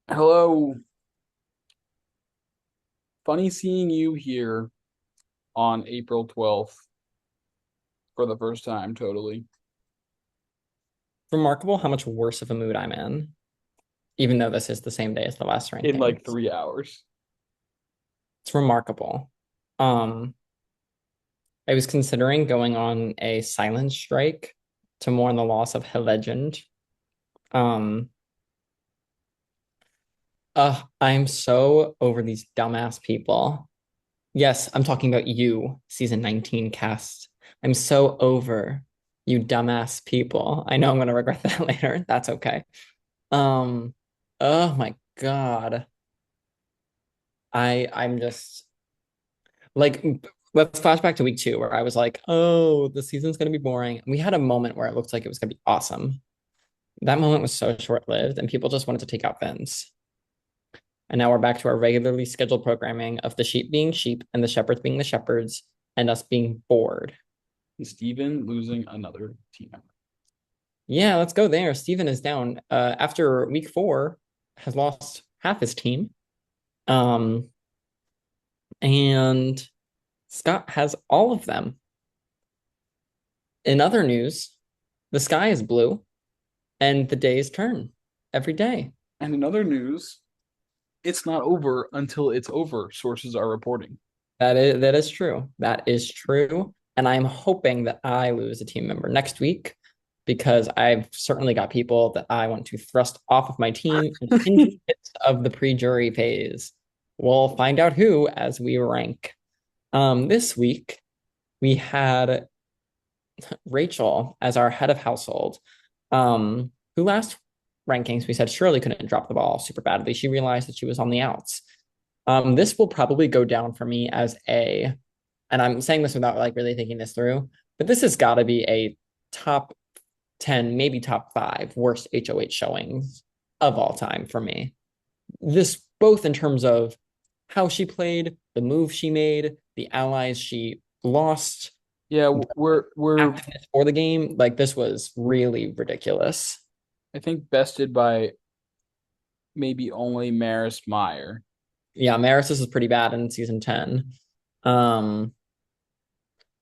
Hello. Funny seeing you here on April 12th for the first time, totally. Remarkable how much worse of a mood I'm in, even though this is the same day as the last In like rankings. 3 hours. It's remarkable. Um, I was considering going on a silent strike to mourn the loss of a legend. Um, I'm so over these dumbass people. Yes, I'm talking about you, season 19 cast. I'm so over you dumbass people. I know I'm gonna regret that later. That's okay. Um, oh my God. I'm just like, let's flash back to week two where I was like, oh, the season's going to be boring. We had a moment where it looked like it was going to be awesome. That moment was so short lived, and people just wanted to take out Vince. And now we're back to our regularly scheduled programming of the sheep being sheep and the shepherds being the shepherds and us being bored. And Steven losing another team member. Yeah, let's go there. Steven is down after week four, has lost half his team. Um, and Scott has all of them. In other news, the sky is blue and the days turn every day. And in other news, it's not over until it's over, sources are reporting. That is true. That is true. And I'm hoping that I lose a team member next week because I've certainly got people that I want to thrust off of my team in the midst of the pre-jury phase. We'll find out who as we rank. This week we had Rachel as our head of household, who last rankings we said Shirley couldn't drop the ball super badly. She realized that she was on the outs. This will probably go down for me as and I'm saying this without like really thinking this through, but this has got to be a top 10, maybe top five worst HOH showings of all time for me. This both in terms of how she played, the move she made, the allies she lost, Yeah, we're activeness for the game. Like this was really ridiculous. I think bested by maybe only Maris Meyer. Yeah, Maris is pretty bad in season 10. Um,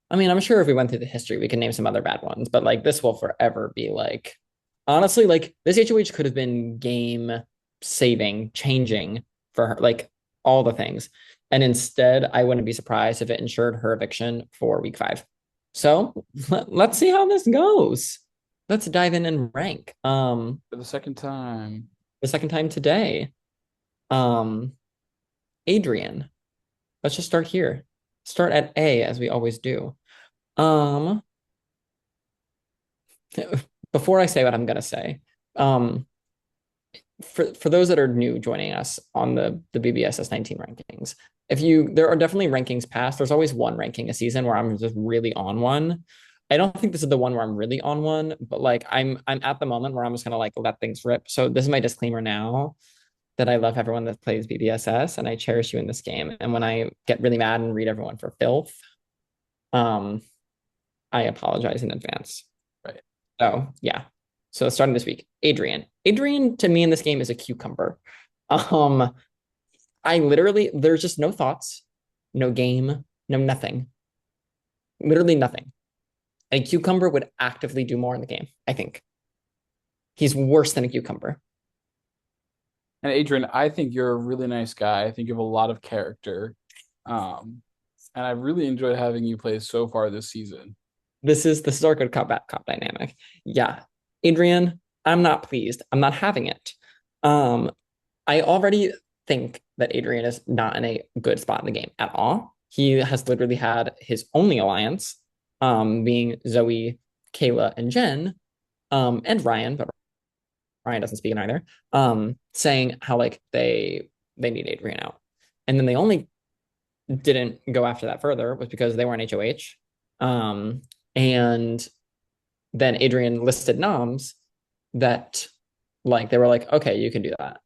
I mean, I'm sure if we went through the history, we can name some other bad ones, but like this will forever be like, honestly, like this HOH could have been game saving, changing for her, like all the things. And instead, I wouldn't be surprised if it ensured her eviction for week five. So let's see how this goes. Let's dive in and rank. For the second time. The second time today. Um, Adrian. Let's just start here. Start at A as we always do. Um, Before I say what I'm gonna say, um, for those that are new joining us on the BBSS 19 rankings, if you there are definitely rankings past. There's always one ranking a season where I'm just really on one. I don't think this is the one where I'm really on one, but like I'm at the moment where I'm just gonna like let things rip. So this is my disclaimer now that I love everyone that plays BBSS and I cherish you in this game. And when I get really mad and read everyone for filth, um, I apologize in advance. Right. So yeah. So starting this week, Adrian. Adrian to me in this game is a cucumber. Um, I literally there's just no thoughts, no game, no nothing. Literally nothing. A cucumber would actively do more in the game, I think. He's worse than a cucumber. And Adrian, I think you're a really nice guy. I think you have a lot of character. Um, and I really enjoyed having you play so far this season. This is our good cop bad cop dynamic. Yeah. Adrian, I'm not pleased. I'm not having it. Um, I already think that Adrian is not in a good spot in the game at all. He has literally had his only alliance, being Zoe, Kayla, and Jen, and Ryan, but Ryan doesn't speak in either, saying how like they need Adrian out. And then they only didn't go after that further was because they were in HOH. And then Adrian listed noms that like they were like, okay, you can do that.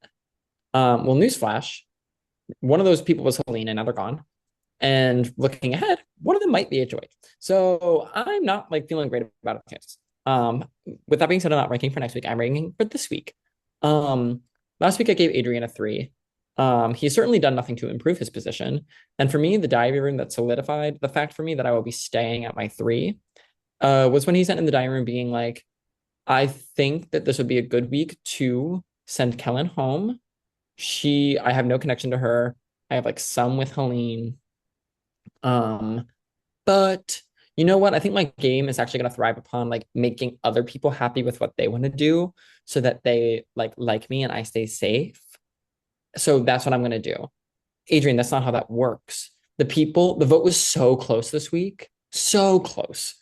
Well, newsflash, one of those people was Helene, and now they're gone. And looking ahead, one of them might be HOH. So I'm not like feeling great about it. With that being said, I'm not ranking for next week. I'm ranking for this week. Um, last week I gave Adrian a 3. He's certainly done nothing to improve his position. And for me, the diary room that solidified the fact for me that I will be staying at my 3 was when he sent in the diary room being like, I think that this would be a good week to send Kellen home. I have no connection to her. I have like some with Helene. Um, but you know what? I think my game is actually going to thrive upon like making other people happy with what they want to do so that they like me and I stay safe. So that's what I'm going to do. Adrian, that's not how that works. The vote was so close this week, so close.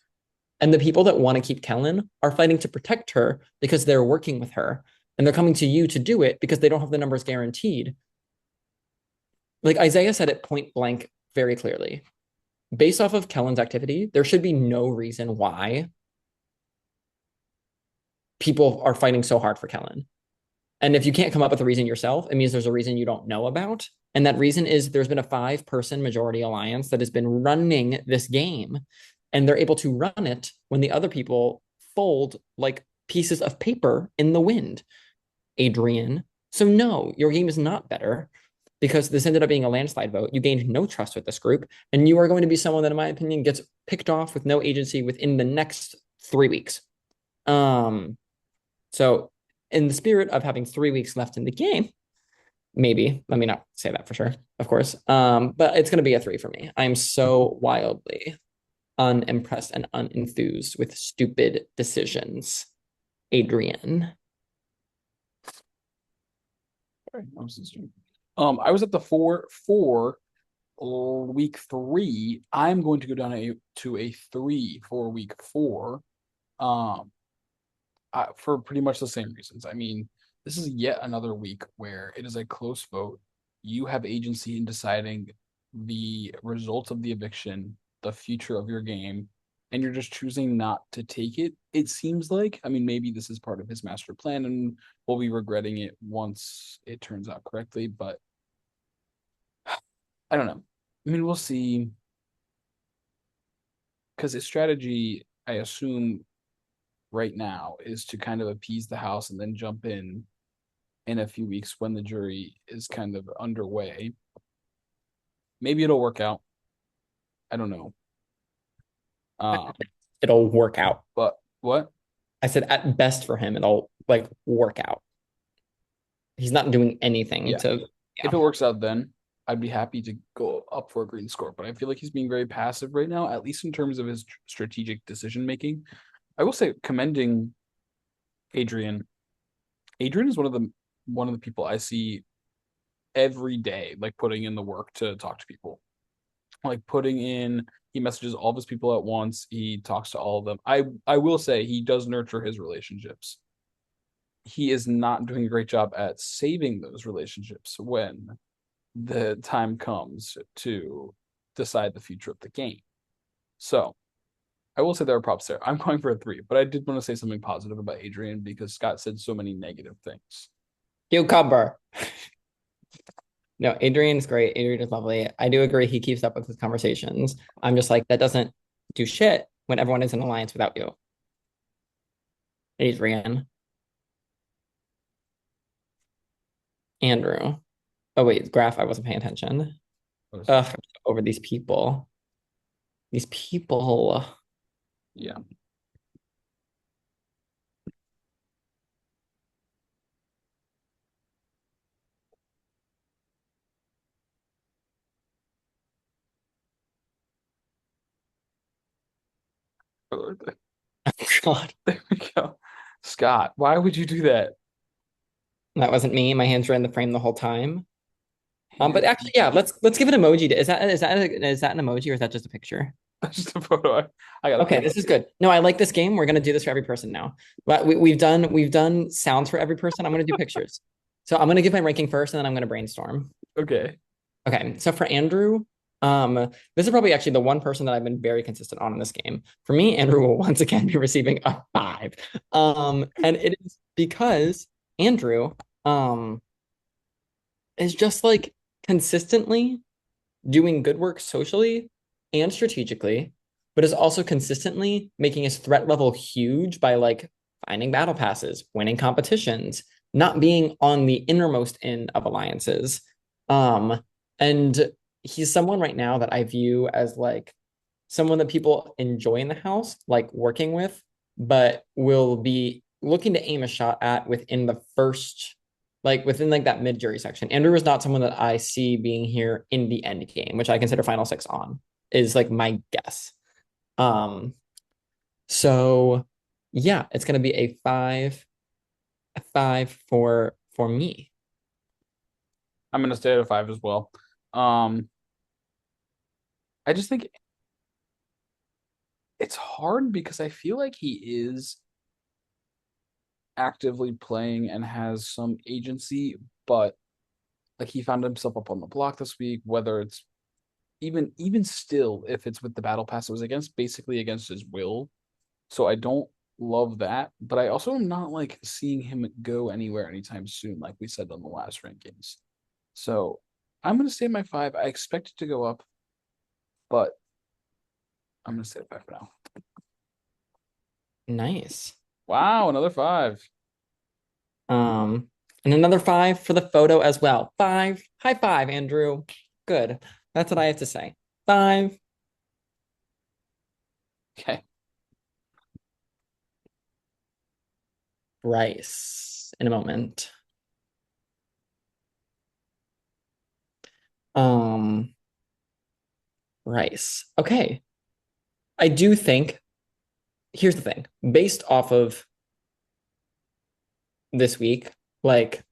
And the people that want to keep Kellen are fighting to protect her because they're working with her. And they're coming to you to do it because they don't have the numbers guaranteed. Like Isaiah said it point blank very clearly. Based off of Kellen's activity, there should be no reason why people are fighting so hard for Kellen. And if you can't come up with a reason yourself, it means there's a reason you don't know about. And that reason is there's been a 5-person majority alliance that has been running this game. And they're able to run it when the other people fold like pieces of paper in the wind, Adrian. So, no, your game is not better because this ended up being a landslide vote. You gained no trust with this group. And you are going to be someone that, in my opinion, gets picked off with no agency within the next 3 weeks. So, in the spirit of having 3 weeks left in the game, maybe, let me not say that for sure, of course. But it's going to be a 3 for me. I'm so wildly unimpressed and unenthused with stupid decisions. Adrian. Sorry, I was at the 4 for week 3. I'm going to go down to a 3 for week 4. Um, for pretty much the same reasons. I mean, this is yet another week where it is a close vote. You have agency in deciding the result of the eviction, the future of your game, and you're just choosing not to take it. It seems like, I mean, maybe this is part of his master plan and we'll be regretting it once it turns out correctly, but I don't know. I mean, we'll see. Because his strategy, I assume, right now is to kind of appease the house and then jump in a few weeks when the jury is kind of underway. Maybe it'll work out. I don't know. Um, It'll work out. but what? I said at best for him, it'll like work out. He's not doing anything Yeah. to, If yeah. it works out, then I'd be happy to go up for a green score. But I feel like he's being very passive right now, at least in terms of his strategic decision making. I will say, commending Adrian. Adrian is one of the people I see every day, like putting in the work to talk to people. Like he messages all of his people at once. He talks to all of them. I will say he does nurture his relationships. He is not doing a great job at saving those relationships when the time comes to decide the future of the game. So I will say there are props there. I'm going for a 3, but I did want to say something positive about Adrian because Scott said so many negative things. Cucumber. No, Adrian's great. Adrian is lovely. I do agree he keeps up with his conversations. I'm just like, that doesn't do shit when everyone is in alliance without you. Adrian. Andrew. Oh, wait, Graph, I wasn't paying attention. Ugh, over these people. These people. Yeah. God, There we go. Scott, why would you do that? that wasn't me. My hands were in the frame the whole time. But Hands. actually, yeah, let's give an emoji. Is that an emoji or is that just a picture? That's just a photo. I got a Okay, picture. this is good. No, I like this game. We're gonna do this for every person now. But we've done sounds for every person. I'm gonna do pictures. So I'm gonna give my ranking first, and then I'm gonna brainstorm. Okay. Okay, so for Andrew, this is probably actually the one person that I've been very consistent on in this game. For me, Andrew will once again be receiving a 5. And it is because Andrew, is just like consistently doing good work socially and strategically, but is also consistently making his threat level huge by like finding battle passes, winning competitions, not being on the innermost end of alliances. Um, and he's someone right now that I view as like someone that people enjoy in the house, like working with, but will be looking to aim a shot at within the first, like within like that mid jury section. Andrew is not someone that I see being here in the end game, which I consider final six on, is like my guess. Um, so yeah, it's gonna be a five for me. I'm gonna stay at a five as well. Um, I just think it's hard because I feel like he is actively playing and has some agency, but like he found himself up on the block this week, whether it's even still, if it's with the battle pass, it was against basically against his will. So I don't love that, but I also am not like seeing him go anywhere anytime soon, like we said on the last rankings. So I'm gonna stay at my five. I expect it to go up, but I'm gonna stay at five for now. Nice. Wow, another five. Um, and another five for the photo as well. Five. High five, Andrew. Good. That's what I have to say. Five. Okay. Rice in a moment. Um, Rice. Okay. I do think, here's the thing, based off of this week, like,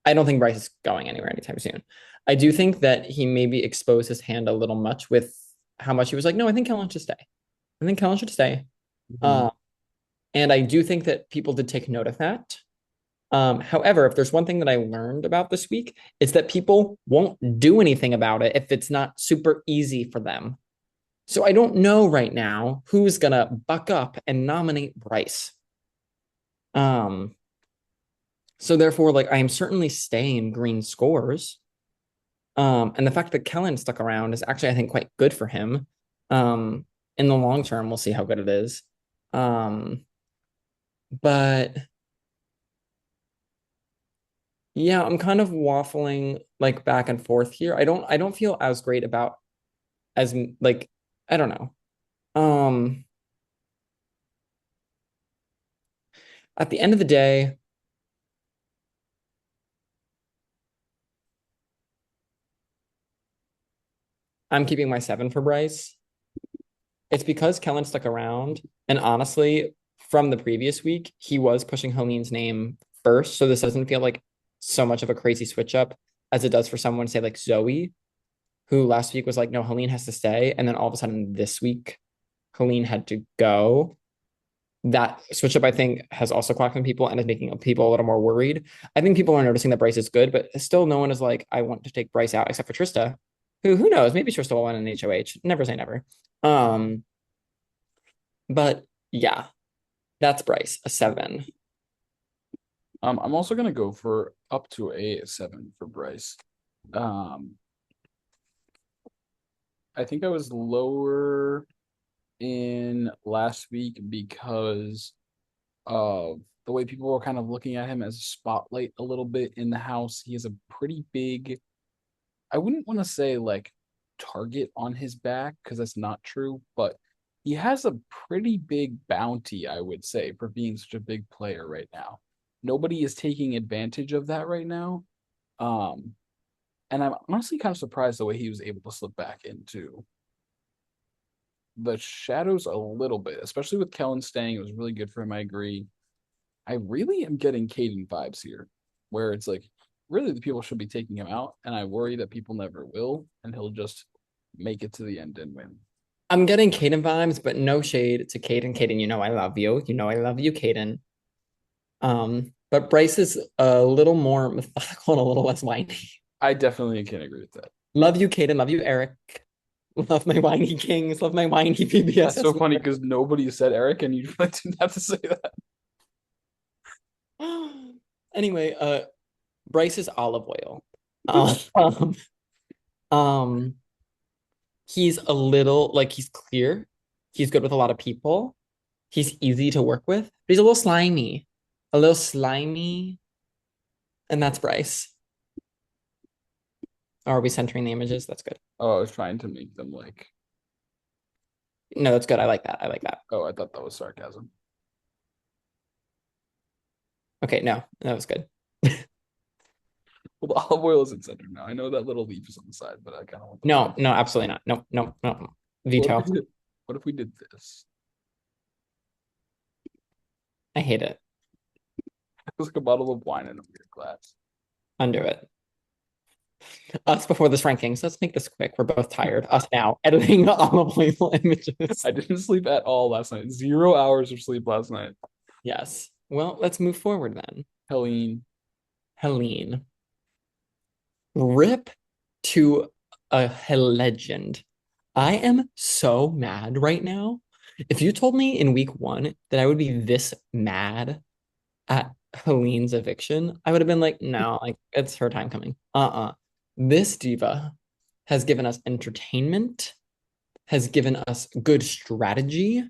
I don't think Bryce is going anywhere anytime soon. I do think that he maybe exposed his hand a little much with how much he was like, no, I think Kellen should stay. I think Kellen should stay. Mhm. Uh, and I do think that people did take note of that. However, if there's one thing that I learned about this week, it's that people won't do anything about it if it's not super easy for them. So I don't know right now who's gonna buck up and nominate Bryce. Um, so therefore, like I am certainly staying green scores. And the fact that Kellen stuck around is actually, I think, quite good for him. In the long term, we'll see how good it is. Um, but yeah, I'm kind of waffling like back and forth here. I don't feel as great about as like I don't know. Um, at the end of the day, I'm keeping my seven for Bryce. It's because Kellen stuck around, and honestly, from the previous week, he was pushing Helene's name first, so this doesn't feel like so much of a crazy switch up as it does for someone say like Zoe, who last week was like, no, Helene has to stay, and then all of a sudden this week, Helene had to go. That switch up, I think, has also clocked in people and is making people a little more worried. I think people are noticing that Bryce is good, but still no one is like, I want to take Bryce out except for Trista, who knows? Maybe Trista will win an HOH. Never say never. Um, but yeah, that's Bryce, a seven. I'm also gonna go for up to a seven for Bryce. Um, I think I was lower in last week because of the way people were kind of looking at him as a spotlight a little bit in the house. He has a pretty big, I wouldn't want to say like target on his back because that's not true, but he has a pretty big bounty, I would say, for being such a big player right now. Nobody is taking advantage of that right now. Um, and I'm honestly kind of surprised the way he was able to slip back into the shadows a little bit, especially with Kellen staying. It was really good for him. I agree. I really am getting Caden vibes here, where it's like really the people should be taking him out, and I worry that people never will, and he'll just make it to the end and win. I'm getting Caden vibes, but no shade to Caden. Caden, you know I love you. You know I love you, Caden. But Bryce is a little more methodical and a little less whiny. I definitely can agree with that. Love you, Caden. Love you, Eric. Love my whiny kings. Love my whiny That's so PBS. funny because nobody said Eric, and you didn't have to say that. Anyway, Bryce is olive oil. Um, um, he's a little like he's clear. He's good with a lot of people. He's easy to work with, but he's a little slimy. a little slimy, and that's Bryce. Are we centering the images? That's good. Oh, I was trying to make them like. No, that's good. I like that. I like that. Oh, I thought that was sarcasm. Okay, no, that was good. Well, the olive oil is in center now. I know that little leaf is on the side, but I kind of want the whole. No, no, absolutely not. No, no, no, no. What if we Veto. did? What if we did this? I hate it. It was like a bottle of wine in a weird glass. Undo it. Us before this ranking. So let's make this quick. We're both tired. Us now editing olive oil images. I didn't sleep at all last night. 0 hours of sleep last night. Yes. Well, let's move forward then. Helene. Helene. Rip to a legend. I am so mad right now. If you told me in week one that I would be this mad at Helene's eviction, I would have been like, no, like it's her time coming. This diva has given us entertainment, has given us good strategy,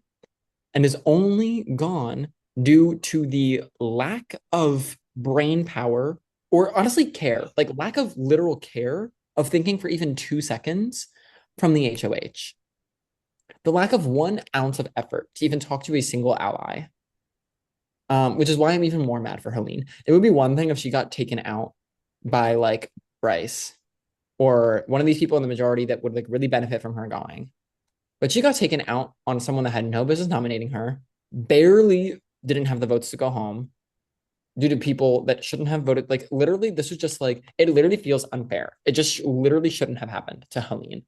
and is only gone due to the lack of brain power or honestly care, like lack of literal care of thinking for even 2 seconds from the HOH. The lack of 1 ounce of effort to even talk to a single ally, which is why I'm even more mad for Helene. It would be one thing if she got taken out by like Bryce or one of these people in the majority that would like really benefit from her going. But she got taken out on someone that had no business nominating her, barely didn't have the votes to go home due to people that shouldn't have voted. Like literally, this was just like it literally feels unfair. It just literally shouldn't have happened to Helene.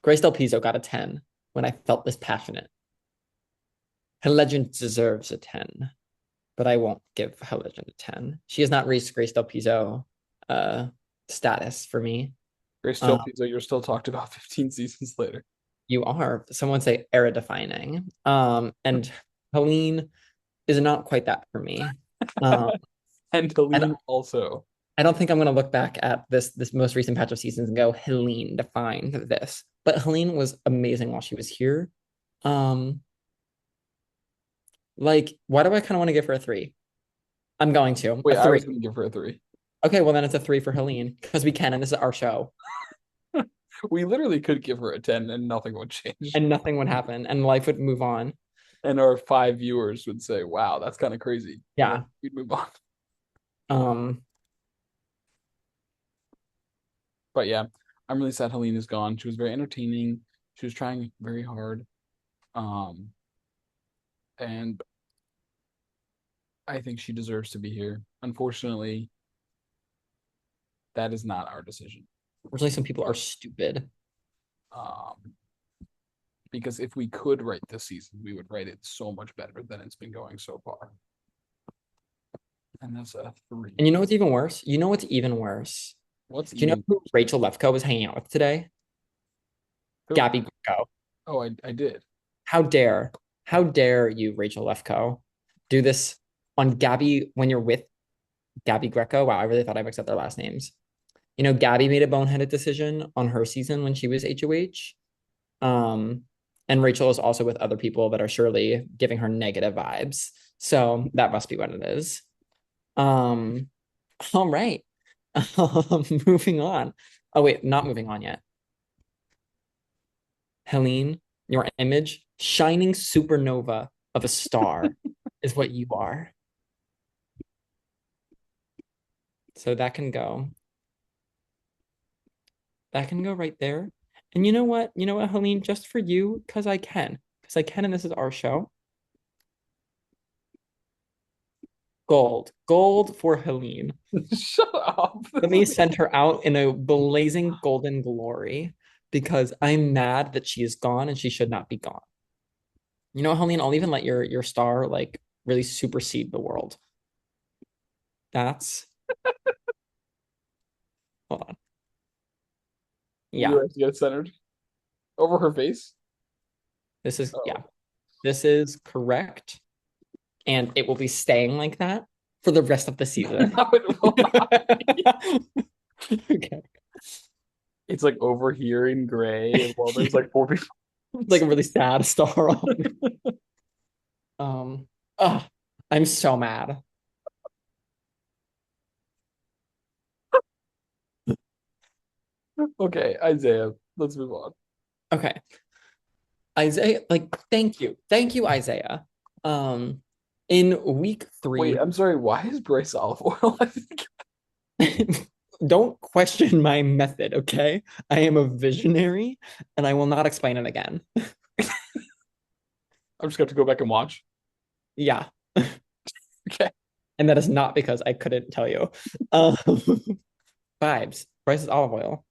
Grace Del Pizzo got a 10 when I felt this passionate. Her legend deserves a 10, but I won't give her legend a 10. She has not reached Grace Del Pizzo uh, status for me. Grace Um, Jill Pizza, you're still talked about 15 seasons later. you are, someone say era defining. And Helene is not quite that for me. Um, And and Helene also. I don't think I'm going to look back at this most recent patch of seasons and go, Helene defined this. But Helene was amazing while she was here. Um, like, why do I kind of want to give her a 3? I'm going to a Wait, I three. was going to give her a 3. Okay, well then it's a 3 for Helene because we can, and this is our show, We literally could give her a 10 and nothing would change. and nothing would happen, and life would move on. And our 5 viewers would say, wow, that's kind of crazy. And then Yeah. we'd move on. Um. But yeah, I'm really sad Helene is gone. She was very entertaining. She was trying very hard. Um, and I think she deserves to be here. Unfortunately, that is not our decision. Unfortunately, some people are stupid. Um, because if we could write this season, we would write it so much better than it's been going so far. And that's a 3. And you know what's even worse? You know what's even worse? What's Do you know even who Rachel Lefko was hanging out with today? who? Gabby Greco. Oh, I did. How dare, how dare you, Rachel Lefko, do this on Gabby when you're with Gabby Greco? Wow, I really thought I mixed up their last names. You know, Gabby made a boneheaded decision on her season when she was HOH. Um, and Rachel is also with other people that are surely giving her negative vibes. So that must be what it is. Um, all right. Moving on. Oh, wait, not moving on yet. Helene, your image, shining supernova of a star is what you are. So that can go. That can go right there. And you know what? You know what, Helene? Just for you, because I can. Because I can, and this is our show. Gold. Gold for Helene. Shut up. Let me send her out in a blazing golden glory because I'm mad that she is gone and she should not be gone. You know, Helene, I'll even let your star like really supersede the world. That's hold on. You Yeah, have to get centered over her face. this is Oh. yeah, this is correct. And it will be staying like that for the rest of the season. No, it will not. Okay. It's like over here in gray, and while there's like 4 people. Like a really sad star. Um, ah, I'm so mad. Okay, Isaiah, let's move on. Okay. Isaiah, like, thank you. Thank you, Isaiah. Um, in week Wait, three, I'm sorry. Why is Bryce olive oil? I think don't question my method, okay? I am a visionary and I will not explain it again. I'm just going to go back and watch. Yeah. Okay. And that is not because I couldn't tell you. Um, vibes. Bryce's olive oil.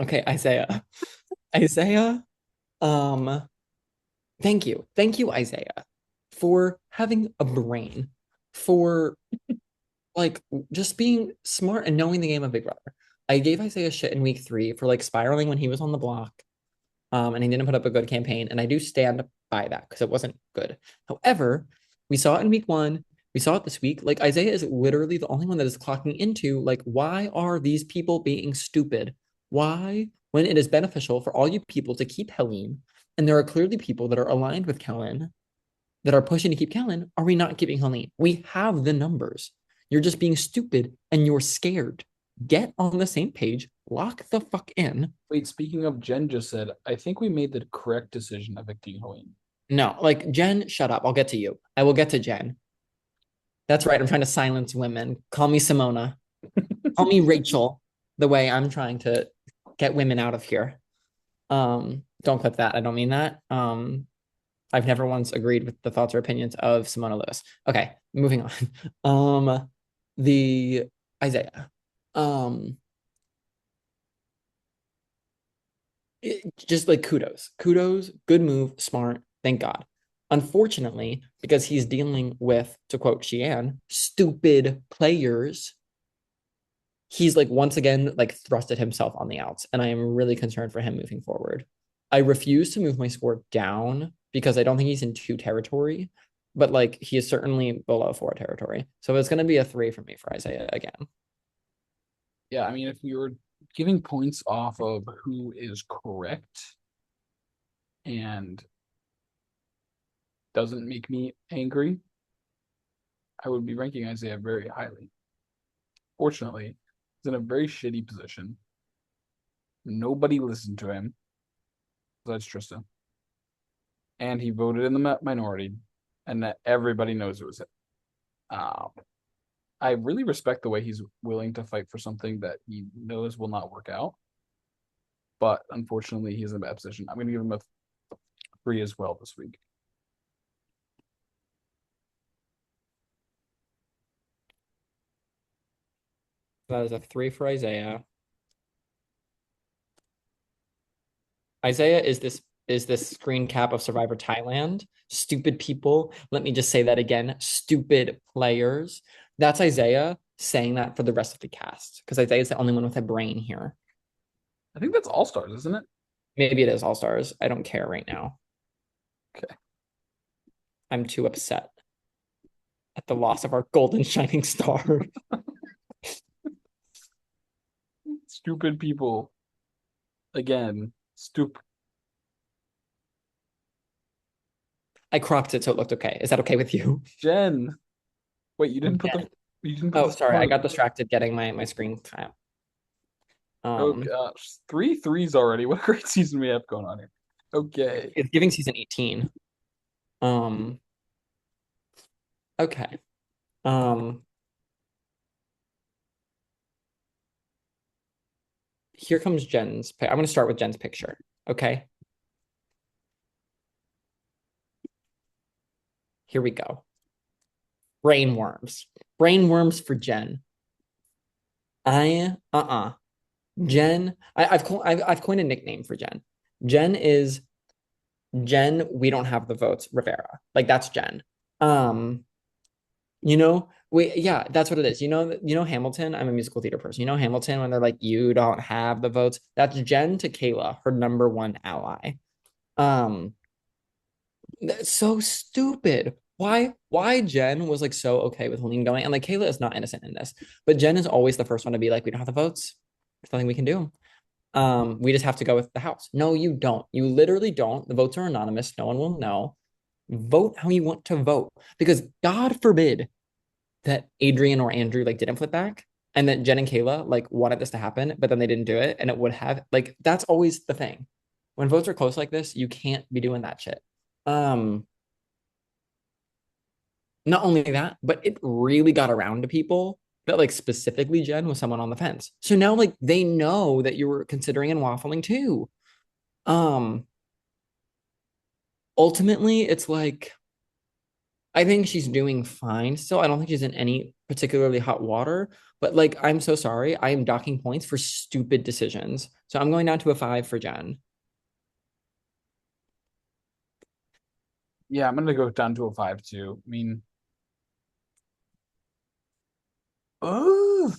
Okay, Isaiah. Isaiah, um, thank you. Thank you, Isaiah, for having a brain, for like just being smart and knowing the game of Big Brother. I gave Isaiah shit in week three for like spiraling when he was on the block. And he didn't put up a good campaign. And I do stand by that because it wasn't good. However, we saw it in week one. We saw it this week. Like Isaiah is literally the only one that is clocking into like, why are these people being stupid? Why, when it is beneficial for all you people to keep Helene, and there are clearly people that are aligned with Kellen that are pushing to keep Kellen, are we not keeping Helene? We have the numbers. You're just being stupid and you're scared. Get on the same page, lock the fuck in. Wait, speaking of, Jen just said, I think we made the correct decision evicting Helene. No, like Jen, shut up. I'll get to you. I will get to Jen. That's right. I'm trying to silence women. Call me Simona. Call me Rachel, the way I'm trying to get women out of here. Don't clip that. I don't mean that. I've never once agreed with the thoughts or opinions of Simona Lewis. Okay, moving on. The Isaiah. Um, just like kudos, good move, smart, thank God. Unfortunately, because he's dealing with, to quote Sheehan, stupid players, he's like once again like thrusted himself on the outs, and I am really concerned for him moving forward. I refuse to move my score down because I don't think he's in two territory, but like he is certainly below four territory. So it's going to be a three for me for Isaiah again. Yeah, I mean, if we were giving points off of who is correct and doesn't make me angry, I would be ranking Isaiah very highly. Fortunately, he's in a very shitty position. Nobody listened to him. That's Tristan. And he voted in the minority, and that everybody knows it was him. Um, I really respect the way he's willing to fight for something that he knows will not work out. But unfortunately, he's in a bad position. I'm going to give him a three as well this week. That is a three for Isaiah. Isaiah is this screen cap of Survivor Thailand. Stupid people. Let me just say that again. Stupid players. That's Isaiah saying that for the rest of the cast because Isaiah is the only one with a brain here. I think that's All Stars, isn't it? Maybe it is All Stars. I don't care right now. Okay. I'm too upset at the loss of our golden shining star. Stupid people. Again, stupid. I cropped it so it looked okay. Is that okay with you? Jen. Wait, Okay. you didn't put Oh, the sorry. I song. got distracted getting my screen cap. Oh Um, gosh, three threes already. What a great season we have going on here. Okay. it's giving season 18. Um, okay. Um, Here comes Jen's. I'm going to start with Jen's picture. Okay. Here we go. Brainworms. Brainworms for Jen. Jen. I've coined a nickname for Jen. Jen is Jen. We don't have the votes. Rivera. Like that's Jen. Um, yeah, that's what it is. Hamilton. I'm a musical theater person. You know Hamilton when they're like, you don't have the votes. That's Jen to Kayla, her number one ally. Um, That's so stupid. Why Jen was like so okay with Helene going, and like Kayla is not innocent in this, but Jen is always the first one to be like, we don't have the votes. There's nothing we can do. We just have to go with the house. No, you don't. You literally don't. The votes are anonymous. No one will know. Vote how you want to vote. Because God forbid that Adrian or Andrew like didn't flip back and that Jen and Kayla like wanted this to happen, but then they didn't do it and it would have like that's always the thing. When votes are close like this, you can't be doing that shit. Um, Not only that, but it really got around to people that like specifically Jen was someone on the fence. So now like they know that you were considering and waffling too. Um, Ultimately, it's like I think she's doing fine still. I don't think she's in any particularly hot water, but like I'm so sorry. I am docking points for stupid decisions. So I'm going down to a 5 for Jen. Yeah, I'm gonna go down to a 5 too. I mean, oh,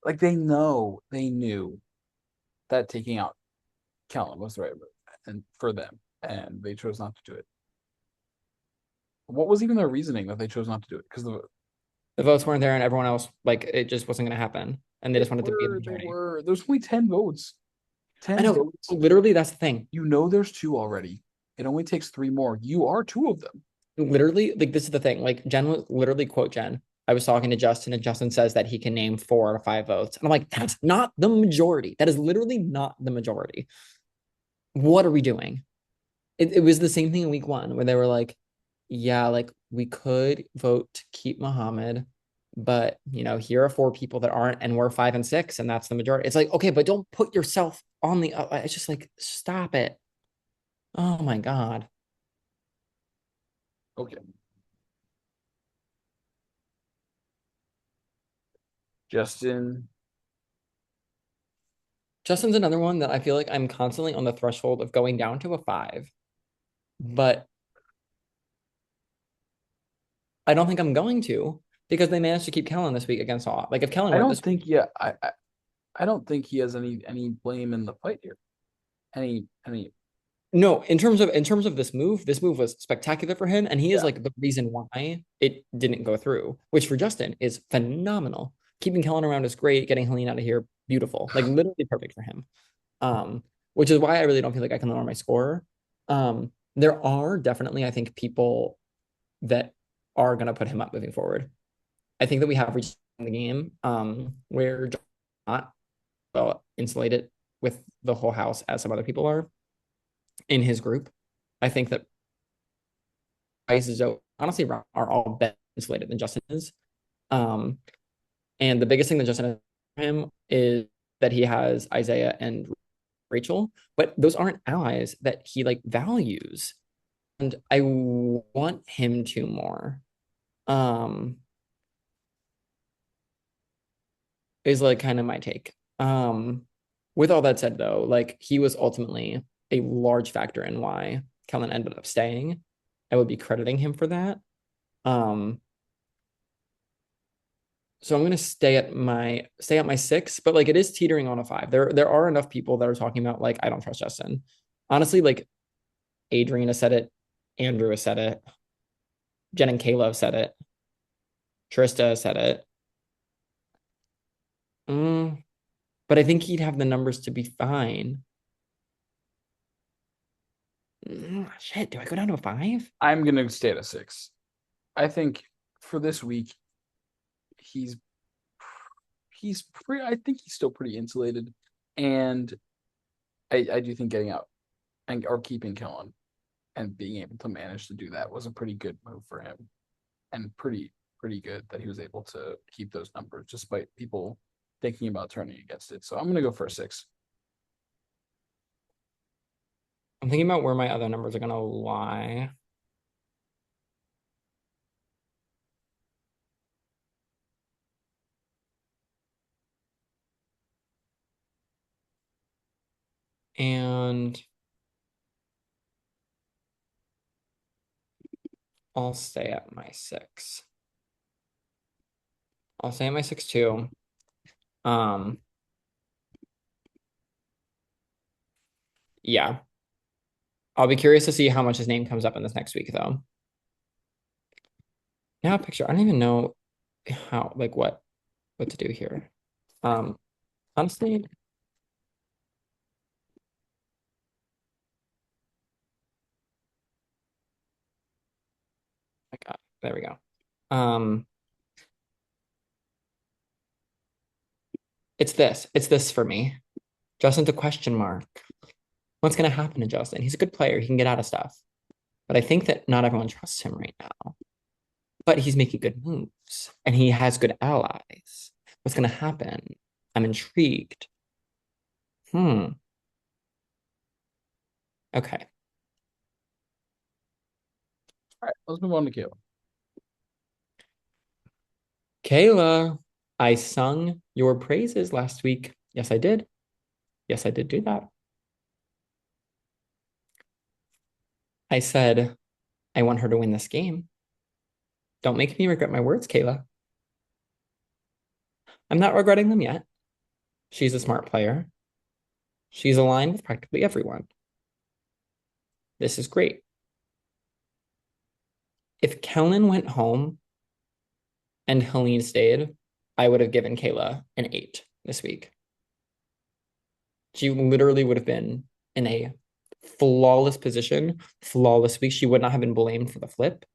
like they knew that taking out Kellen was the right move, and for them, and they chose not to do it. What was even their reasoning that they chose not to do it? Because The votes weren't there and everyone else like it just wasn't going to happen and they just wanted to be in the they majority. were. There's only 10 votes. I 10 know, votes. literally that's the thing. You know there's two already. It only takes three more. You are two of them. Literally, like this is the thing. Like Jen was literally quote Jen. I was talking to Justin, and Justin says that he can name 4 or 5 votes. And I'm like, that's not the majority. That is literally not the majority. What are we doing? It was the same thing in week one where they were like, yeah, like we could vote to keep Muhammad, but here are 4 people that aren't, and we're 5 and 6, and that's the majority. It's like, okay, but don't put yourself on the it's just like stop it. Oh my God. Okay. Justin, Justin's another one that I feel like I'm constantly on the threshold of going down to a 5, but I don't think I'm going to because they managed to keep Kellen this week against all. Like if Kellen I weren't don't this think yeah, I don't think he has any blame in the fight here. Any No, in terms of this move was spectacular for him, and he is yeah. like the reason why it didn't go through, which for Justin is phenomenal. Keeping Kellen around is great. Getting Helene out of here, beautiful. Like literally perfect for him. Which is why I really don't feel like I can lower my score. There are definitely, I think, people that are gonna put him up moving forward. I think that we have reached the game where John is not well insulated with the whole house as some other people are in his group. I think that Bryce is honestly are all better insulated than Justin is. Um, and the biggest thing that Justin has for him is that he has Isaiah and Rachel, but those aren't allies that he like values. And I want him to more. Um, is like kind of my take. With all that said, though, like he was ultimately a large factor in why Kellen ended up staying. I would be crediting him for that. Um, so I'm gonna stay at my 6, but like it is teetering on a 5. There are enough people that are talking about like I don't trust Justin. Honestly, like Adrian has said it, Andrew has said it, Jen and Kayla have said it, Trista has said it. Mm, but I think he'd have the numbers to be fine. Shit, do I go down to a 5? I'm gonna stay at a 6. I think for this week, he's he's pretty I think he's still pretty insulated. And I do think getting out and or keeping Kellen and being able to manage to do that was a pretty good move for him. And pretty good that he was able to keep those numbers despite people thinking about turning against it. So I'm gonna go for a 6. I'm thinking about where my other numbers are gonna lie. And I'll stay at my 6. I'll stay at my 6 too. Um, yeah. I'll be curious to see how much his name comes up in this next week though. Now picture, I don't even know how like what to do here. Um, Honestly, my God. There we go. Um, it's this. It's this for me. Justin's a question mark. What's going to happen to Justin? He's a good player. He can get out of stuff. But I think that not everyone trusts him right now. But he's making good moves and he has good allies. What's going to happen? I'm intrigued. Hmm. Okay. All right, let's move on to Caleb. Kayla, I sung your praises last week. Yes, I did. Yes, I did do that. I said, I want her to win this game. Don't make me regret my words, Kayla. I'm not regretting them yet. She's a smart player. She's aligned with practically everyone. This is great. If Kellen went home and Helene stayed, I would have given Kayla an 8 this week. She literally would have been in a flawless position, flawless week. She would not have been blamed for the flip.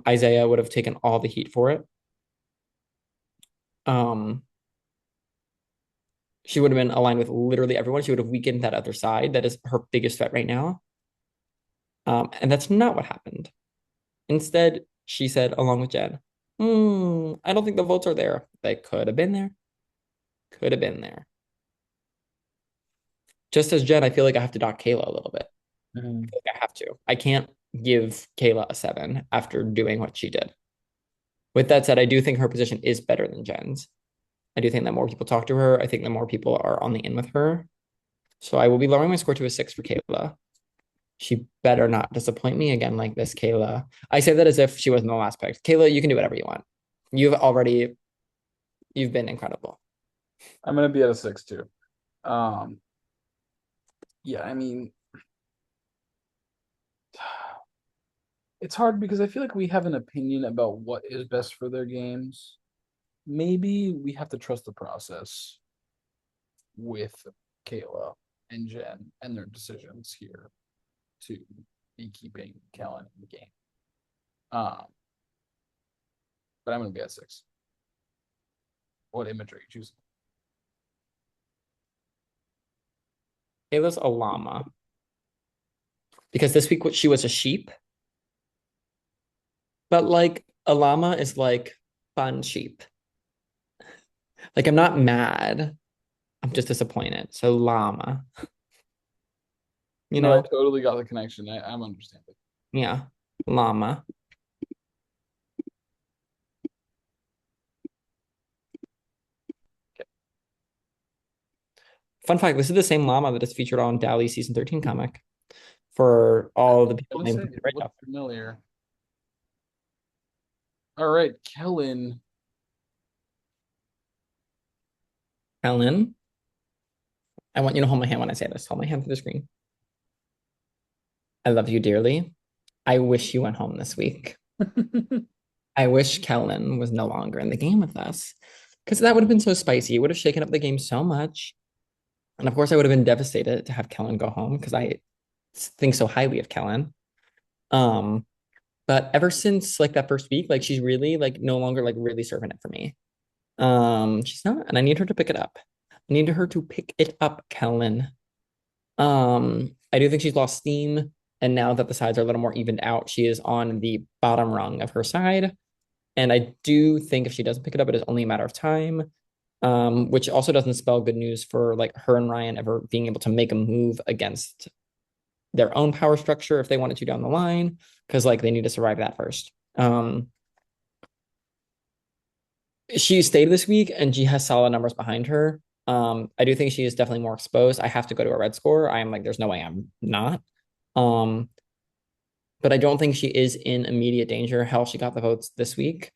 Isaiah would have taken all the heat for it. Um, she would have been aligned with literally everyone. She would have weakened that other side that is her biggest threat right now. And that's not what happened. Instead, she said, along with Jen, I don't think the votes are there. They could have been there. Could have been there. Just as Jen, I feel like I have to dock Kayla a little bit. I Mhm. feel like I have to. I can't give Kayla a 7 after doing what she did. With that said, I do think her position is better than Jen's. I do think that more people talk to her. I think that more people are on the in with her. So I will be lowering my score to a 6 for Kayla. She better not disappoint me again like this, Kayla. I say that as if she wasn't the last pick. Kayla, you can do whatever you want. You've already, you've been incredible. I'm gonna be at a 6 too. Um, yeah, I mean, it's hard because I feel like we have an opinion about what is best for their games. Maybe we have to trust the process with Kayla and Jen and their decisions here to be keeping Kellen in the game. Um, but I'm gonna be at 6. What image are you choosing? Kayla's a llama because this week she was a sheep, but like a llama is like fun sheep. Like I'm not mad. I'm just disappointed. So llama, you No, I know? totally got the connection. I'm understanding. Yeah, llama. Okay. Fun fact, this is the same llama that is featured on Dali's season 13 comic for I all was the people gonna named say it right looked now. familiar. All right, Kellen. Ellen, I want you to hold my hand when I say this. Hold my hand to the screen. I love you dearly. I wish you went home this week. I wish Kellen was no longer in the game with us because that would have been so spicy. It would have shaken up the game so much. And of course, I would have been devastated to have Kellen go home because I think so highly of Kellen. Um, but ever since like that first week, like she's really like no longer like really serving it for me. She's not, and I need her to pick it up. I need her to pick it up, Kellen. I do think she's lost steam, and now that the sides are a little more evened out, she is on the bottom rung of her side. And I do think if she doesn't pick it up, it is only a matter of time. Which also doesn't spell good news for like her and Ryan ever being able to make a move against their own power structure if they wanted to down the line, because like they need to survive that first. She stayed this week and she has solid numbers behind her. I do think she is definitely more exposed. I have to go to a red score. I am like, there's no way I'm not. Um, but I don't think she is in immediate danger. Hell, she got the votes this week.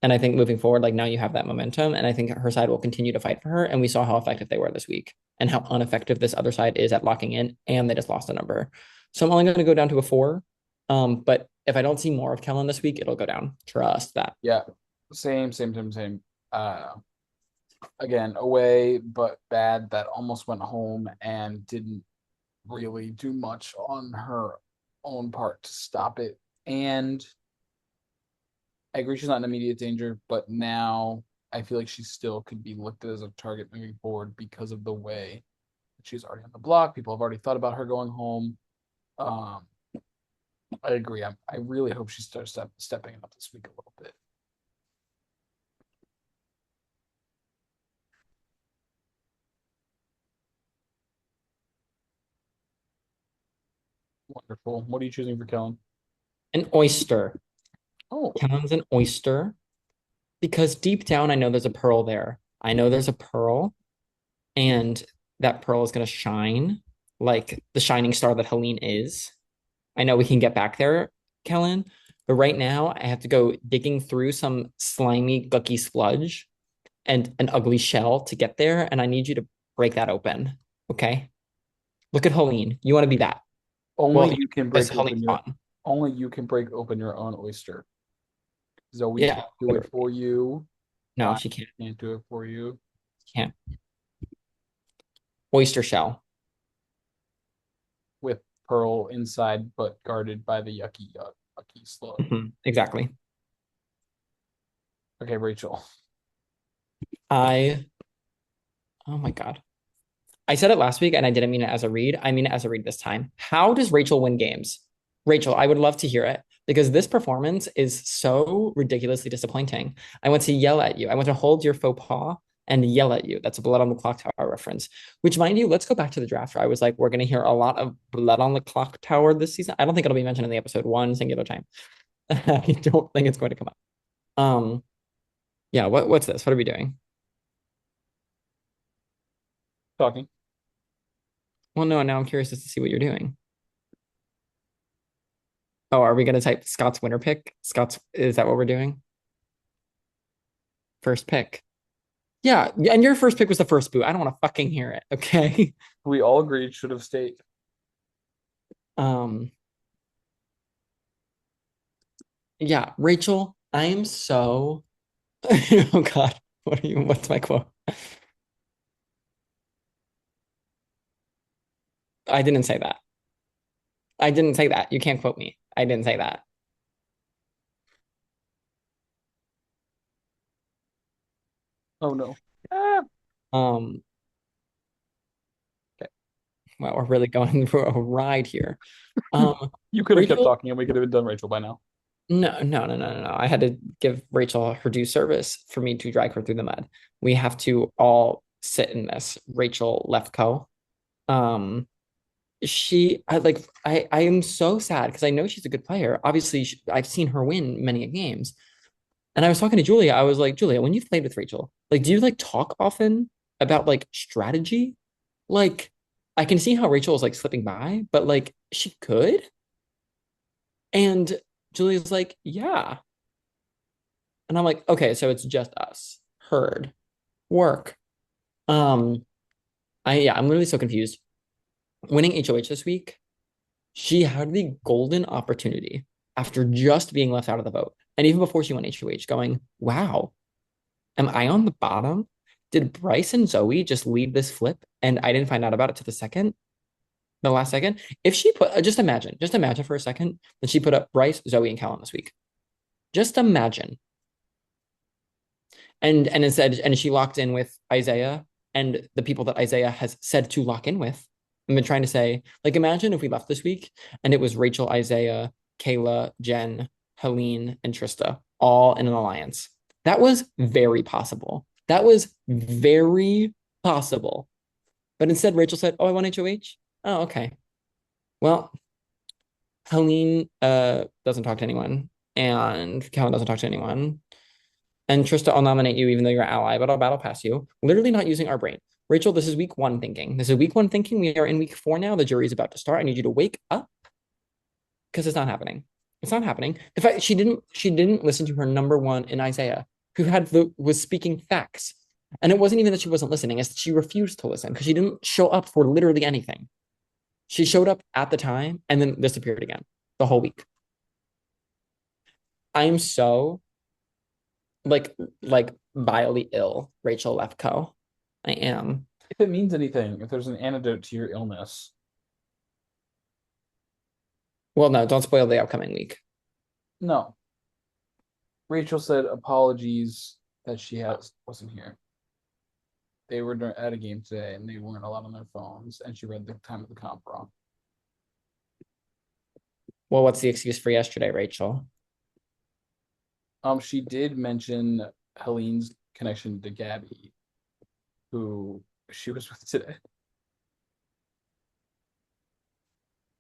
And I think moving forward, like now you have that momentum. And I think her side will continue to fight for her. And we saw how effective they were this week and how ineffective this other side is at locking in. And they just lost a number. So I'm only going to go down to a 4. But if I don't see more of Kellen this week, it'll go down. Trust that. Yeah, same. Uh, again, away, but bad that almost went home and didn't really do much on her own part to stop it. And I agree she's not in immediate danger, but now I feel like she still could be looked at as a target moving forward because of the way she's already on the block. People have already thought about her going home. Um, I agree. I really hope she starts stepping up this week a little bit. Wonderful. What are you choosing for Kellen? An oyster. Oh, Kellen's an oyster because deep down, I know there's a pearl there. I know there's a pearl, and that pearl is going to shine like the shining star that Helene is. I know we can get back there, Kellen, but right now I have to go digging through some slimy, gucky sludge and an ugly shell to get there, and I need you to break that open. Okay? Look at Helene. You want to be that. only Well, you can because break open Helene's your gone. only you can break open your own oyster. Zoe Yeah, can't do it for literally. you. No, I she can't. can't do it for you. Can't. Oyster shell. With Pearl inside, but guarded by the yucky slug. Exactly. Okay, Rachel. I, oh my God. I said it last week and I didn't mean it as a read. I mean it as a read this time. How does Rachel win games? Rachel, I would love to hear it because this performance is so ridiculously disappointing. I want to yell at you. I want to hold your faux pas and yell at you. That's a Blood on the Clock Tower reference, which, mind you, let's go back to the draft. I was like, we're going to hear a lot of Blood on the Clock Tower this season. I don't think it'll be mentioned in the episode one singular time. I don't think it's going to come up. Um, yeah, what's this? What are we doing? Talking. Well, no, now I'm curious as to see what you're doing. Oh, are we going to type Scott's winner pick? Scott's, is that what we're doing? First pick. Yeah, and your first pick was the first boot. I don't want to fucking hear it. Okay. We all agreed should have stayed. Um, yeah, Rachel, I am so oh God. What's my quote? I didn't say that. I didn't say that. You can't quote me. I didn't say that. Oh no. Ah, Um, okay. well, we're really going through a ride here. Um, You could have kept Rachel, talking and we could have been done Rachel by now. no. I had to give Rachel her due service for me to drag her through the mud. We have to all sit in this. Rachel Lefko. Um, I am so sad because I know she's a good player. Obviously, I've seen her win many games. And I was talking to Julia. I was like, Julia, when you've played with Rachel, like, do you like talk often about like strategy? Like, I can see how Rachel is like slipping by, but like she could. And Julia's like, yeah. And I'm like, okay, so it's just us. Heard. Work. Um, I'm literally so confused. Winning HOH this week, she had the golden opportunity after just being left out of the vote. And even before she won HOH, going, wow, am I on the bottom? Did Bryce and Zoe just lead this flip? And I didn't find out about it to the last second. If she put, just imagine for a second that she put up Bryce, Zoe, and Callan this week. Just imagine. And instead, and she locked in with Isaiah and the people that Isaiah has said to lock in with. I've been trying to say, like, imagine if we left this week and it was Rachel, Isaiah, Kayla, Jen, Helene, and Trista all in an alliance. That was very possible. That was very possible. But instead, Rachel said, oh, I want HOH. Oh, okay. Well, Helene doesn't talk to anyone, and Callan doesn't talk to anyone. And Trista, I'll nominate you even though you're an ally, but I'll battle pass you. Literally not using our brain. Rachel, this is week one thinking. This is week one thinking. We are in week four now. The jury's about to start. I need you to wake up because it's not happening. It's not happening. The fact she didn't listen to her number one in Isaiah, who was speaking facts. And it wasn't even that she wasn't listening, it's that she refused to listen because she didn't show up for literally anything. She showed up at the time and then disappeared again the whole week. I'm so like vilely ill, Rachel Lefko. I am. If it means anything, if there's an antidote to your illness, Well, no, don't spoil the upcoming week. No, Rachel said apologies that she has wasn't here. They were at a game today and they weren't allowed on their phones, and she read the time of the comp wrong. Well, what's the excuse for yesterday, Rachel? She did mention Helene's connection to Gabby, who she was with today.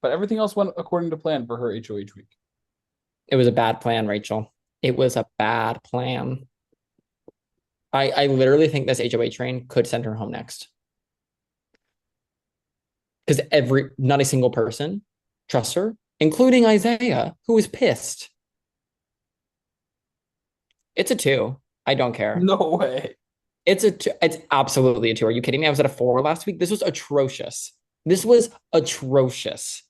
But everything else went according to plan for her HOH week. It was a bad plan, Rachel. It was a bad plan. I literally think this HOA train could send her home next. Because not a single person trusts her, including Isaiah, who is pissed. It's a two. I don't care. No way. It's a two. It's absolutely a two. Are you kidding me? I was at a four last week. This was atrocious. This was atrocious.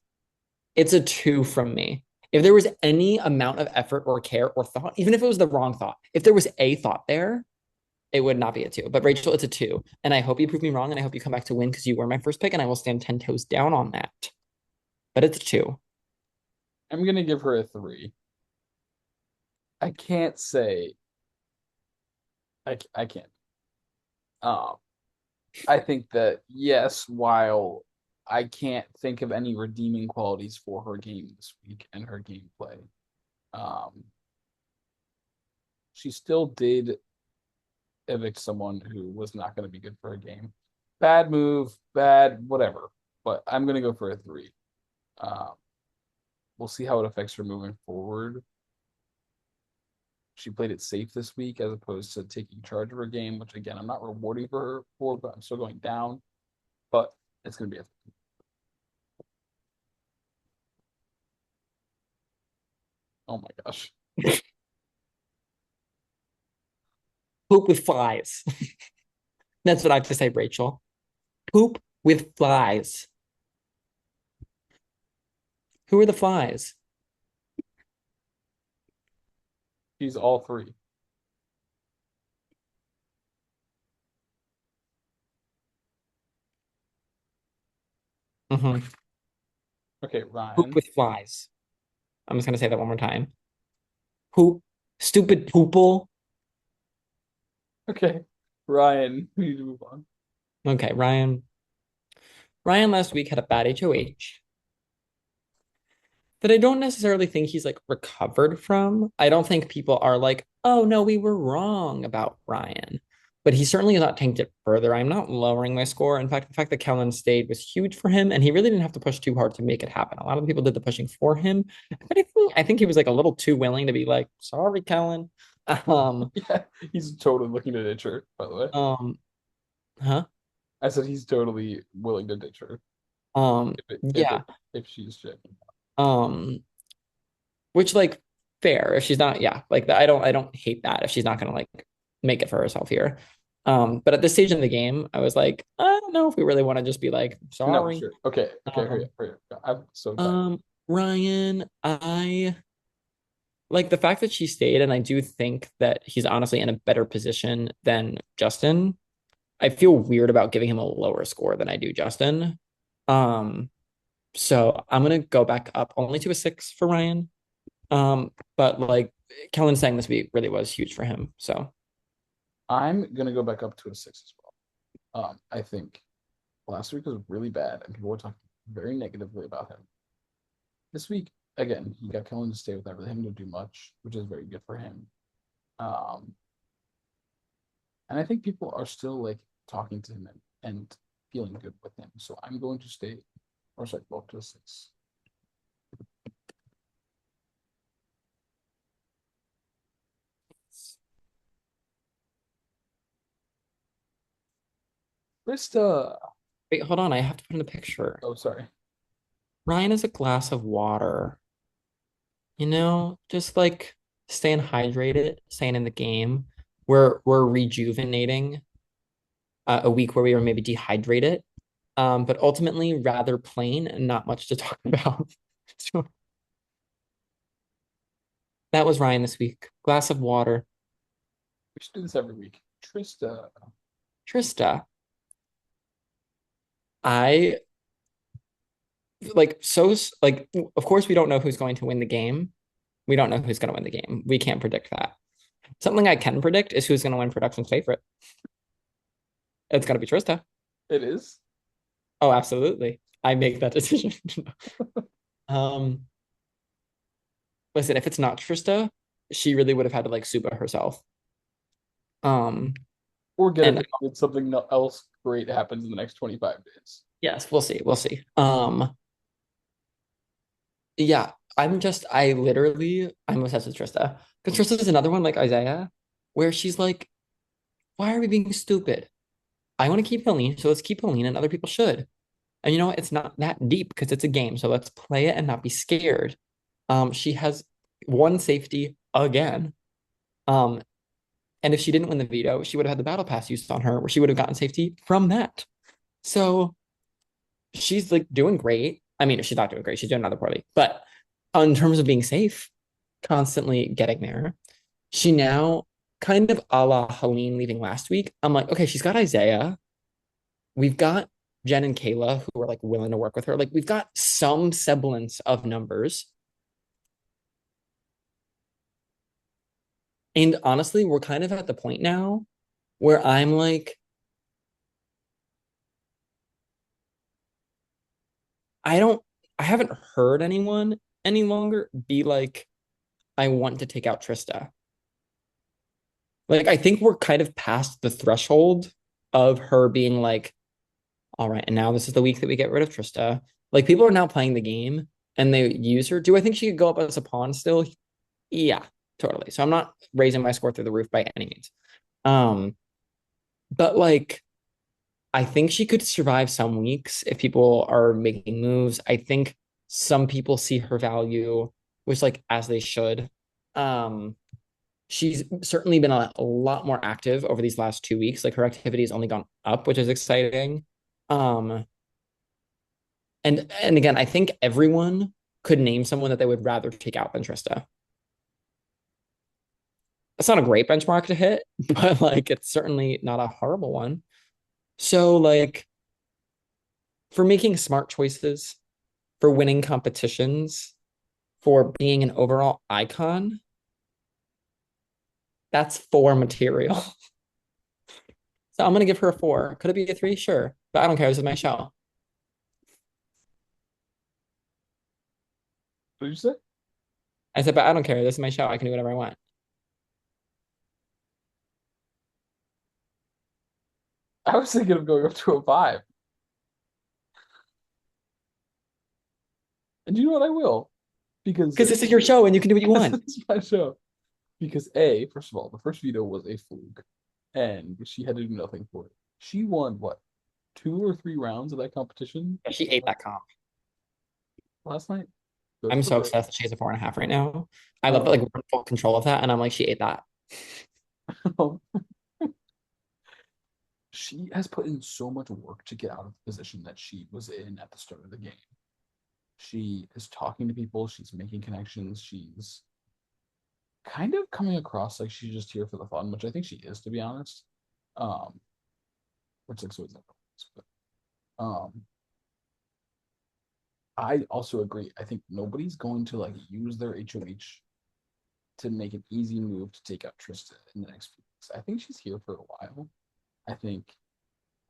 It's a two from me. If there was any amount of effort or care or thought, even if it was the wrong thought, if there was a thought there, it would not be a two. But Rachel, it's a two. And I hope you prove me wrong and I hope you come back to win because you were my first pick and I will stand 10 toes down on that. But it's a two. I'm gonna give her a 3. I can't say I can't. Um, I think that yes, while I can't think of any redeeming qualities for her game this week and her gameplay, um, she still did evict someone who was not going to be good for her game. Bad move, bad whatever. But I'm going to go for a 3. Um, we'll see how it affects her moving forward. She played it safe this week as opposed to taking charge of her game, which again I'm not rewarding for her for, but I'm still going down. But it's going to be a oh my gosh. Poop with flies. That's what I have to say, Rachel. Poop with flies. Who are the flies? She's all 3. Mhm. Okay, Poop Ryan. with flies. I'm just gonna say that one more time. Poop, stupid poople. Okay, Ryan. We need to move on. Okay, Ryan. Ryan last week had a bad HOH that I don't necessarily think he's like recovered from. I don't think people are like, oh no, we were wrong about Ryan. But he certainly has not tanked it further. I'm not lowering my score. In fact, the fact that Kellen stayed was huge for him, and he really didn't have to push too hard to make it happen. A lot of the people did the pushing for him, but I think he was like a little too willing to be like, "Sorry, Kellen." Um, Yeah, he's totally looking to ditch her, by the way. um, huh? I said he's totally willing to ditch her if it, if Yeah. it if she's checking. Um, which like fair if she's not, yeah, like I don't hate that if she's not gonna like make it for herself here. But at this stage in the game, I was like, I don't know if we really want to just be like, No, sorry. sure. Okay, okay, hurry up, Um, hurry up. I'm so tired. Ryan, I like the fact that she stayed, and I do think that he's honestly in a better position than Justin. I feel weird about giving him a lower score than I do Justin. Um, so I'm gonna go back up only to a six for Ryan. But like Kellen saying this week really was huge for him. So I'm gonna go back up to a 6 as well. I think last week was really bad, and people were talking very negatively about him. This week, again, he got Kellen to stay without really having to do much, which is very good for him. Um, and I think people are still like talking to him and feeling good with him. So I'm going to stay, or sorry, go up to a 6. Krista. wait, hold on. I have to put in a picture. Oh, sorry. Ryan is a glass of water. Just like staying hydrated, staying in the game. We're rejuvenating a week where we were maybe dehydrated, but ultimately rather plain and not much to talk about. So that was Ryan this week. Glass of water. We should do this every week. Trista. Trista. I like so like of course we don't know who's going to win the game. We don't know who's going to win the game. We can't predict that. Something I can predict is who's going to win production's favorite. It's going to be Trista. It is. Oh, absolutely. I make that decision. um, listen, if it's not Trista, she really would have had to like Suba herself. Um, Or get and evicted. Something else great happens in the next 25 days. yes, we'll see. We'll see. Yeah, I'm obsessed with Trista. Because Trista is another one like Isaiah, where she's like, why are we being stupid? I want to keep Helene, so let's keep Helene, and other people should. And you know what? It's not that deep because it's a game, so let's play it and not be scared. She has one safety again. Um, and if she didn't win the veto, she would have had the battle pass used on her, where she would have gotten safety from that. So she's like doing great. I mean, she's not doing great, she's doing another poorly. But in terms of being safe, constantly getting there. She now kind of a la Helene leaving last week. I'm like, okay, she's got Isaiah. We've got Jen and Kayla who are like willing to work with her. Like we've got some semblance of numbers. And honestly, we're kind of at the point now where I'm like, I don't, I haven't heard anyone any longer be like, I want to take out Trista. Like, I think we're kind of past the threshold of her being like, all right, and now this is the week that we get rid of Trista. Like, people are now playing the game and they use her. Do I think she could go up as a pawn still? Yeah, totally. So I'm not raising my score through the roof by any means. Um, but like, I think she could survive some weeks if people are making moves. I think some people see her value, which like as they should. Um, she's certainly been a lot more active over these last 2 weeks. Like her activity has only gone up, which is exciting. Um, and again, I think everyone could name someone that they would rather take out than Trista. That's not a great benchmark to hit, but like it's certainly not a horrible one. So like for making smart choices, for winning competitions, for being an overall icon, that's four material. So I'm gonna give her a four. Could it be a three? Sure. But I don't care. This is my show. What did you say? I said, but I don't care. This is my show. I can do whatever I want. I was thinking of going up to a 5. And you know what? I will. Because Because this is your show and you can do what you this want. is my show. Because A, first of all, the first veto was a fluke. And she had to do nothing for it. She won what, 2 or 3 rounds of that competition She ate that comp. last night? Good I'm for so her. obsessed that she has a 4.5 right now. I love that like Um, we're in full control of that. And I'm like, she ate that. she has put in so much work to get out of the position that she was in at the start of the game. She is talking to people, she's making connections, she's kind of coming across like she's just here for the fun, which I think she is, to be honest. Um, which looks always like, but I also agree. I think nobody's going to like use their HOH to make an easy move to take out Trista in the next few weeks. I think she's here for a while. I think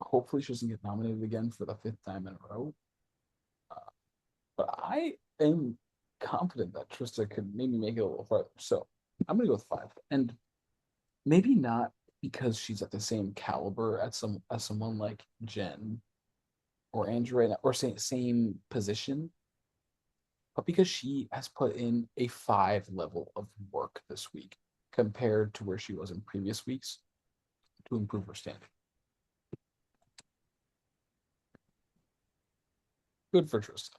hopefully she doesn't get nominated again for the 5th time in a row. Uh, but I am confident that Trista could maybe make it a little farther. So I'm gonna go with 5. And maybe not because she's at the same caliber as someone like Jen or Andrew right now, or same position, but because she has put in a 5 level of work this week compared to where she was in previous weeks to improve her standing. Good for Trista.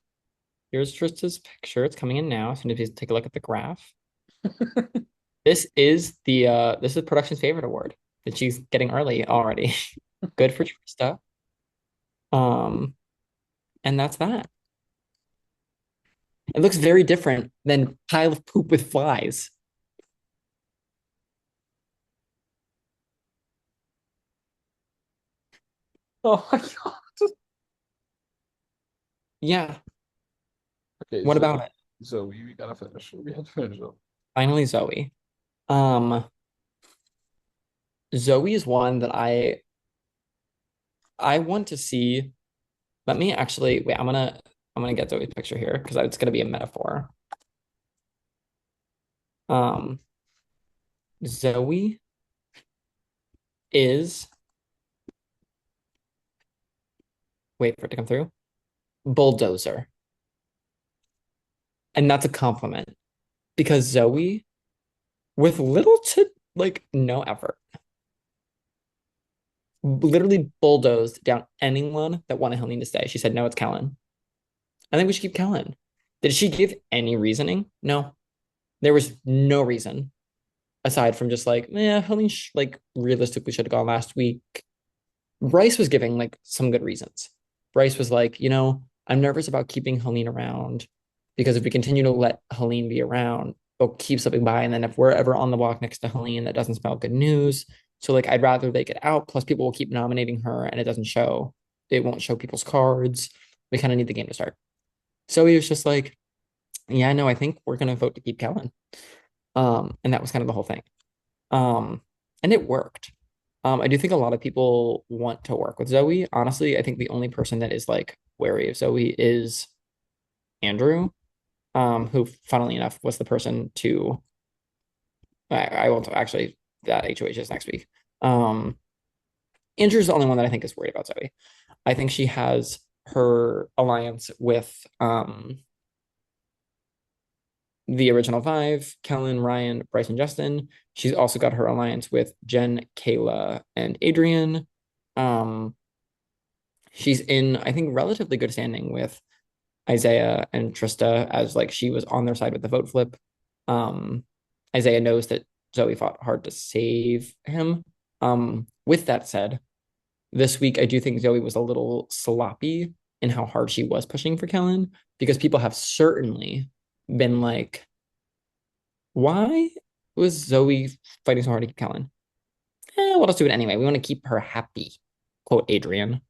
Here's Trista's picture. It's coming in now. So if you take a look at the graph. This is production's favorite award that she's getting early already. Good for Trista. Um, and that's that. It looks very different than pile of poop with flies. Oh my god. Yeah. Okay, What so about it? so we gotta finish. We have to finish up. Finally, Zoe. Um, Zoe is one that I want to see. Let me actually wait. I'm gonna get Zoe's picture here because it's gonna be a metaphor. Um, Zoe is wait for it to come through. Bulldozer. And that's a compliment because Zoe, with little to like no effort, literally bulldozed down anyone that wanted Helene to stay. She said, no, it's Kellen. I think we should keep Kellen. Did she give any reasoning? No. There was no reason aside from just like, yeah, Helene like realistically should have gone last week. Bryce was giving like some good reasons. Bryce was like, I'm nervous about keeping Helene around because if we continue to let Helene be around, it'll keep slipping by. And then if we're ever on the walk next to Helene, that doesn't spell good news. So like I'd rather they get out. Plus people will keep nominating her and it doesn't show. It won't show people's cards. We kind of need the game to start. So he was just like, yeah, no, I think we're gonna vote to keep Kellen. And that was kind of the whole thing. Um, and it worked. I do think a lot of people want to work with Zoe. Honestly, I think the only person that is like wary of Zoe is Andrew, who, funnily enough, was the person to. I won't actually. That HOH is next week. Um, Andrew's the only one that I think is worried about Zoe. I think she has her alliance with the original five, Kellen, Ryan, Bryce, and Justin. She's also got her alliance with Jen, Kayla, and Adrian. Um, she's in, I think, relatively good standing with Isaiah and Trista as like she was on their side with the vote flip. Um, Isaiah knows that Zoe fought hard to save him. With that said, this week I do think Zoe was a little sloppy in how hard she was pushing for Kellen because people have certainly been like, why was Zoe fighting so hard to keep Kellen? Well, let's do it anyway. We want to keep her happy, quote Adrian.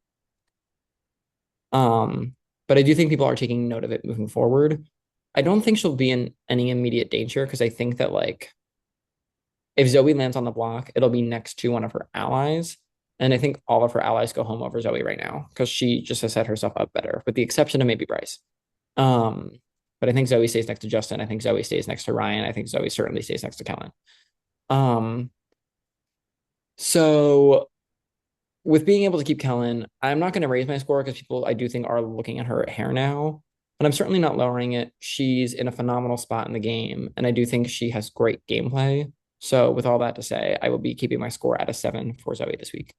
Um, but I do think people are taking note of it moving forward. I don't think she'll be in any immediate danger because I think that like if Zoe lands on the block, it'll be next to one of her allies. And I think all of her allies go home over Zoe right now because she just has set herself up better, with the exception of maybe Bryce. Um, but I think Zoe stays next to Justin. I think Zoe stays next to Ryan. I think Zoe certainly stays next to Kellen. Um, so with being able to keep Kellen, I'm not going to raise my score because people I do think are looking at her hair now, but I'm certainly not lowering it. She's in a phenomenal spot in the game, and I do think she has great gameplay. So with all that to say, I will be keeping my score at a 7 for Zoe this week.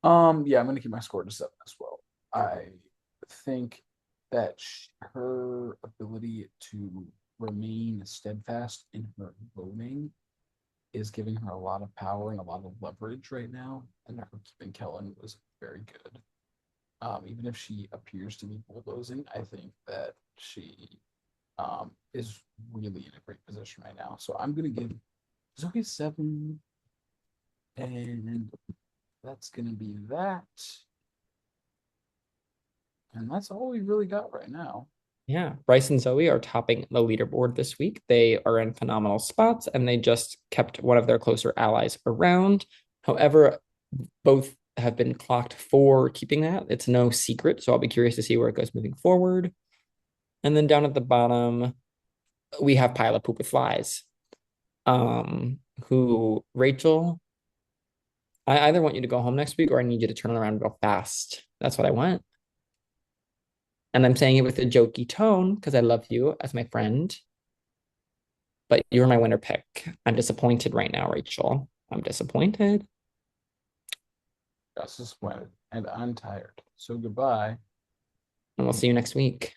Yeah, I'm gonna keep my score to 7 as well. I think that her ability to remain steadfast in her voting is giving her a lot of power and a lot of leverage right now, and her keeping Kellen was very good. Even if she appears to be bulldozing, I think that she is really in a great position right now. So I'm gonna give Zoe 7, and that's gonna be that. And that's all we really got right now. Yeah, Bryce and Zoe are topping the leaderboard this week. They are in phenomenal spots, and they just kept one of their closer allies around. However, both have been clocked for keeping that. It's no secret, so I'll be curious to see where it goes moving forward. And then down at the bottom, we have Pile of Poop with Flies. Who Rachel, I either want you to go home next week or I need you to turn around real fast. That's what I want. And I'm saying it with a jokey tone because I love you as my friend, but you're my winner pick. I'm disappointed right now, Rachel. I'm disappointed. Just disappointed, and I'm tired. So goodbye. And we'll see you next week.